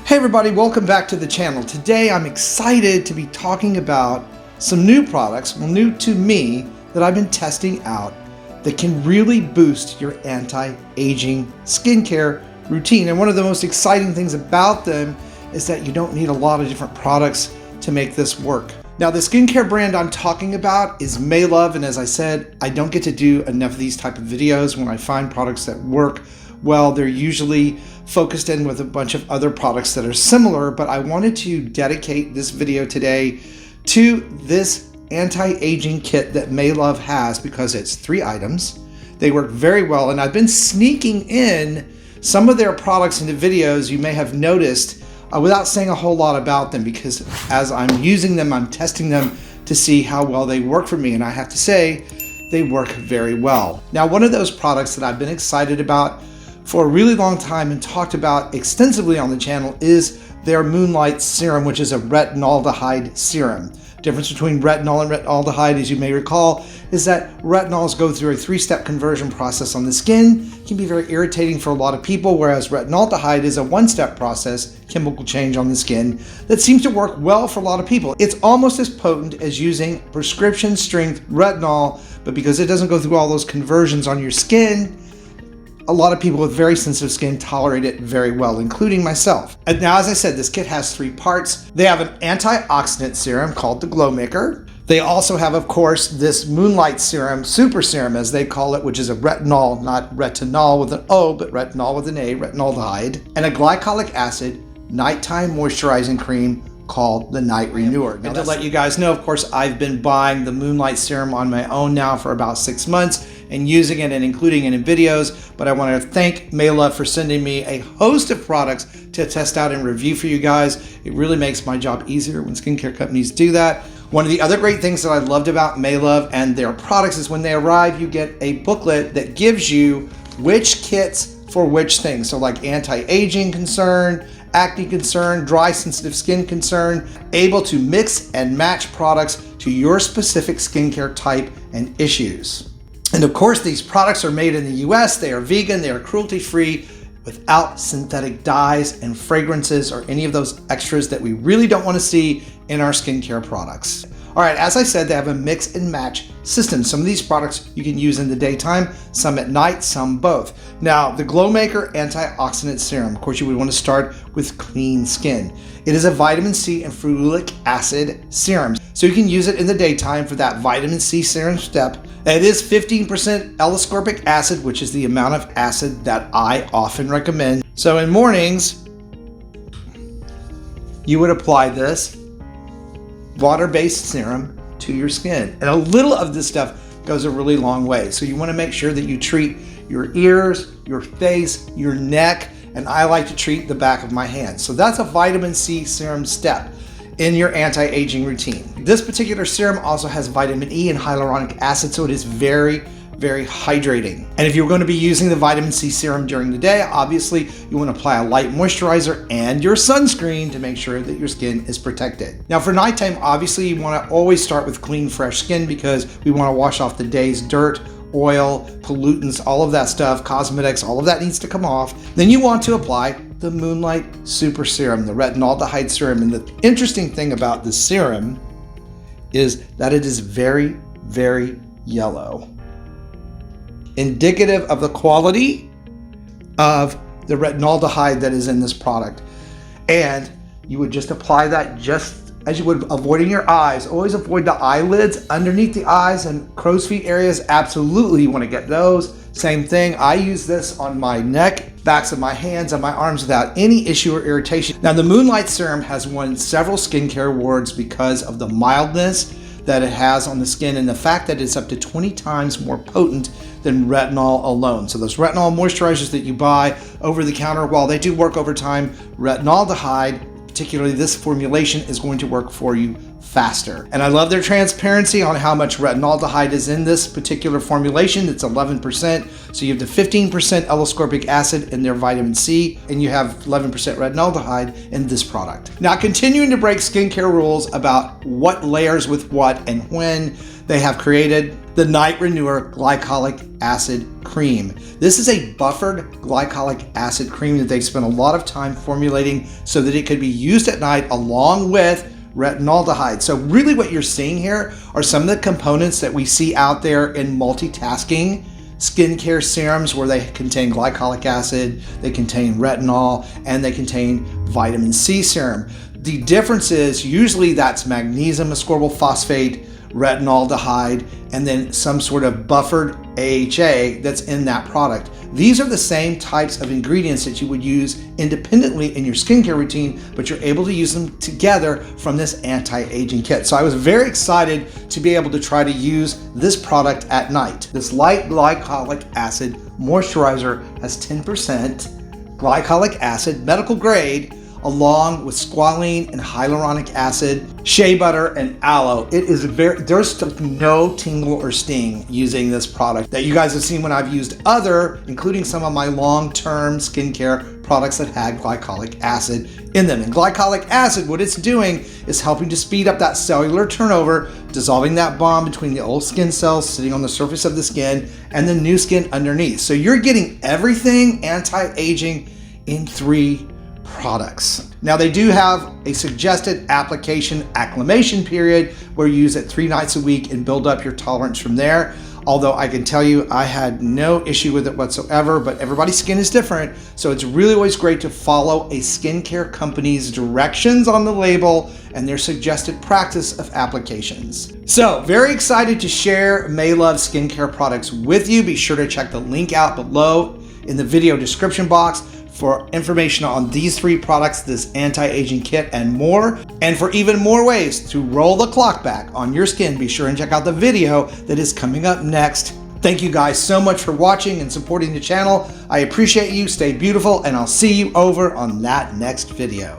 Hey everybody, welcome back to the channel. Today I'm excited to be talking about some new products, well, new to me, that I've been testing out that can really boost your anti-aging skincare routine. And one of the most exciting things about them is that you don't need a lot of different products to make this work. Now, the skincare brand I'm talking about is Maelove, and as I said, I don't get to do enough of these type of videos. When I find products that work well, they're usually focused in with a bunch of other products that are similar, but I wanted to dedicate this video today to this anti-aging kit that Maelove has because it's 3 items. They work very well, and I've been sneaking in some of their products into videos you may have noticed without saying a whole lot about them, because as I'm using them, I'm testing them to see how well they work for me, and I have to say they work very well. Now, one of those products that I've been excited about for a really long time and talked about extensively on the channel is their Moonlight Serum, which is a retinaldehyde serum. Difference between retinol and retinaldehyde, as you may recall, is that retinols go through a 3-step conversion process on the skin. It can be very irritating for a lot of people, whereas retinaldehyde is a 1-step process, chemical change on the skin, that seems to work well for a lot of people. It's almost as potent as using prescription strength retinol, but because it doesn't go through all those conversions on your skin, a lot of people with very sensitive skin tolerate it very well, including myself. And now, as I said, this kit has 3 parts. They have an antioxidant serum called the Glow Maker. They also have, of course, this Moonlight Serum, Super Serum as they call it, which is a retinol, not retinol with an O, but retinol with an A, retinaldehyde, and a glycolic acid nighttime moisturizing cream called the Night Renewer. And to let you guys know, of course, I've been buying the Moonlight Serum on my own now for about 6 months and using it and including it in videos, but I want to thank Maelove for sending me a host of products to test out and review for you guys. It really makes my job easier when skincare companies do that. One of the other great things that I loved about Maelove and their products is when they arrive, you get a booklet that gives you which kits for which things. So like anti-aging concern, acne concern, dry sensitive skin concern, able to mix and match products to your specific skincare type and issues. And of course, these products are made in the US, they are vegan, they are cruelty-free, without synthetic dyes and fragrances or any of those extras that we really don't want to see in our skincare products. All right, as I said, they have a mix and match system. Some of these products you can use in the daytime, some at night, some both. Now, the Glow Maker Antioxidant Serum, of course, you would want to start with clean skin. It is a vitamin C and ferulic acid serum. So you can use it in the daytime for that vitamin C serum step. It is 15% L-ascorbic acid, which is the amount of acid that I often recommend. So in mornings, you would apply this water-based serum to your skin. And a little of this stuff goes a really long way. So you want to make sure that you treat your ears, your face, your neck, and I like to treat the back of my hands. So that's a vitamin C serum step in your anti-aging routine. This particular serum also has vitamin E and hyaluronic acid, so it is very, very hydrating. And if you're going to be using the vitamin C serum during the day, obviously you want to apply a light moisturizer and your sunscreen to make sure that your skin is protected. Now for nighttime, obviously you want to always start with clean, fresh skin because we want to wash off the day's dirt, oil, pollutants, all of that stuff, cosmetics, all of that needs to come off. Then you want to apply the Moonlight Super Serum, the retinaldehyde serum. And the interesting thing about this serum is that it is very, very yellow, indicative of the quality of the retinaldehyde that is in this product. And you would just apply that just as you would avoiding your eyes. Always avoid the eyelids, underneath the eyes and crow's feet areas. Absolutely, you want to get those. Same thing, I use this on my neck, backs of my hands, and my arms without any issue or irritation. Now the Moonlight Serum has won several skincare awards because of the mildness that it has on the skin and the fact that it's up to 20 times more potent than retinol alone. So those retinol moisturizers that you buy over the counter, while they do work over time, retinaldehyde, particularly this formulation, is going to work for you faster. And I love their transparency on how much retinaldehyde is in this particular formulation. It's 11%. So you have the 15% L-ascorbic acid in their vitamin C, and you have 11% retinaldehyde in this product. Now, continuing to break skincare rules about what layers with what and when, they have created the Night Renewer Glycolic Acid Cream. This is a buffered glycolic acid cream that they've spent a lot of time formulating so that it could be used at night along with retinaldehyde. So really what you're seeing here are some of the components that we see out there in multitasking skincare serums, where they contain glycolic acid, they contain retinol, and they contain vitamin C serum. The difference is usually that's magnesium ascorbyl phosphate, retinaldehyde, and then some sort of buffered AHA that's in that product. These are the same types of ingredients that you would use independently in your skincare routine, but you're able to use them together from this anti-aging kit. So I was very excited to be able to try to use this product at night. This light glycolic acid moisturizer has 10% glycolic acid, medical grade, along with squalene and hyaluronic acid, shea butter, and aloe. It is there's no tingle or sting using this product that you guys have seen when I've used other, including some of my long-term skincare products that had glycolic acid in them. And glycolic acid, what it's doing is helping to speed up that cellular turnover, dissolving that bond between the old skin cells sitting on the surface of the skin and the new skin underneath. So you're getting everything anti-aging in 3 products. Now, they do have a suggested application acclimation period where you use it 3 nights a week and build up your tolerance from there. Although I can tell you I had no issue with it whatsoever, but everybody's skin is different. So it's really always great to follow a skincare company's directions on the label and their suggested practice of applications. So very excited to share Maelove skincare products with you. Be sure to check the link out below in the video description box for information on these 3 products, this anti-aging kit, and more. And for even more ways to roll the clock back on your skin, be sure and check out the video that is coming up next. Thank you guys so much for watching and supporting the channel. I appreciate you. Stay beautiful, and I'll see you over on that next video.